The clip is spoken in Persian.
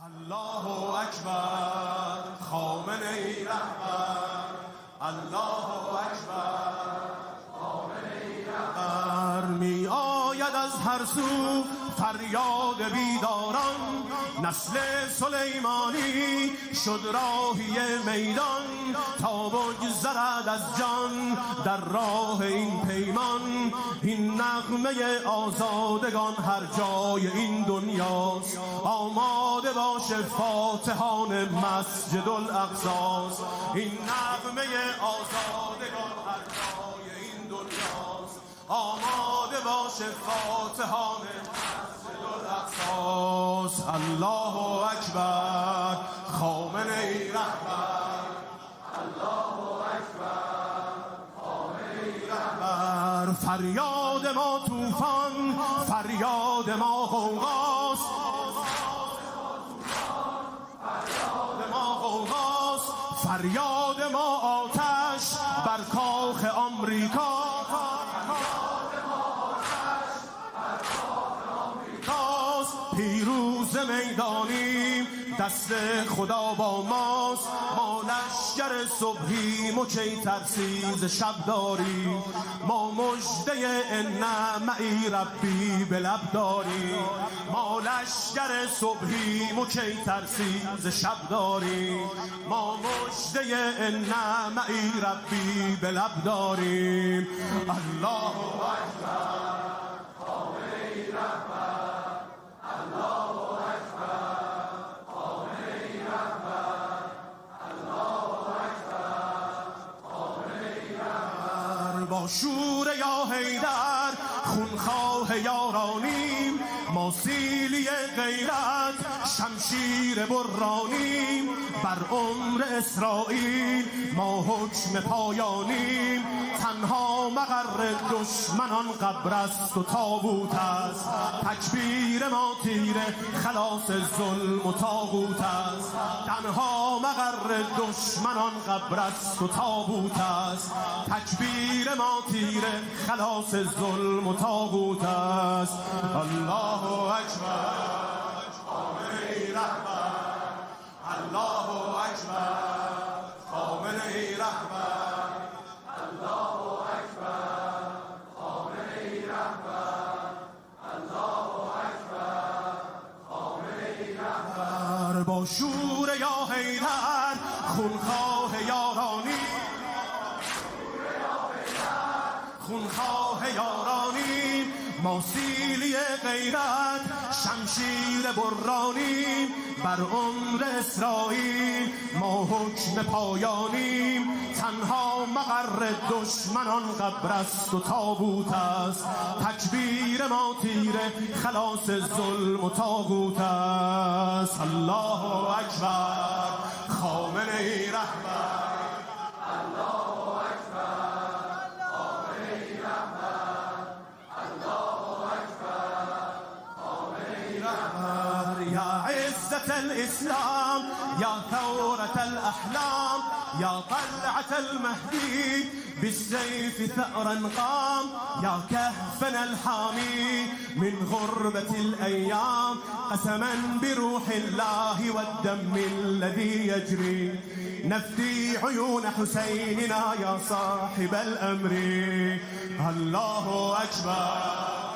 الله اکبر خامنه ای رهبر، الله اکبر خامنه ای رهبر. می آید از هر سو فریاد بیداران، نسل سلیمانی شد راهی میدان، تا بگذرد از جان در راه این پیمان. این نغمه آزادگان هر جای این دنیاست، آماده باشه فاتحان مسجد الاقصاست. این نغمه آزادگان هر جای این دنیاست، آماده باشه فاتحان مسجد الاقصاست. الله اکبر خامنه ای رهبر، الله اکبر خامنه ای رهبر. فریاد ما طوفان، فریاد ما غوغاست، فریاد ما غوغاست. فریاد ما آتش بر کاخ آمریکا، پیروز میدانیم دست خدا با ماست. ما لشکر صبحیم و کی ترسیز شب داریم، ما مژده ان معی ربی به لب داریم. ما لشکر صبحیم و کی ترسیز شب داریم، ما مژده ان معی ربی به لب داریم. الله اکبر خامنه ای رهبر، الله اکبر خامنه ای رهبر، الله اکبر خامنه ای رهبر. با شور یا حیدر خونخواه یارانیم، ما سیلی غیرت شمشیر برانیم. بر عمر اسرائیل ما حکم پایانیم، تنها مقر دشمنان قبر است و تابوت است. تکبیر ما تیره خلاص ظلم و طاغوت است، تنها مقر دشمنان قبر است و تابوت است. تکبیر ما تیره خلاص ظلم و طاغوت است. الله اکبر خامنه ای رهبر، الله اکبر خامنه ای رهبر، الله اکبر خامنه ای رهبر، الله اکبر خامنه ای رهبر. با شور یا حیدر خونخواه یارانی، خونخواه یارانیم. ما سیلی غیرت شمشیر برانیم، بر عمر اسرائیل ما حکم پایانیم. تنها مقر دشمنان قبر است و تابوت است، تکبیر ما تیره خلاص ظلم و طاغوت است. الله اکبر خامنه ای رهبر، الله يا عزة الإسلام، يا ثورة الأحلام، يا طلعة المهدي بالسيف ثأرا قام. يا كهفنا الحامي من غربة الأيام، قسما بروح الله والدم الذي يجري نفدي عيون حسيننا يا صاحب الأمر. الله أكبر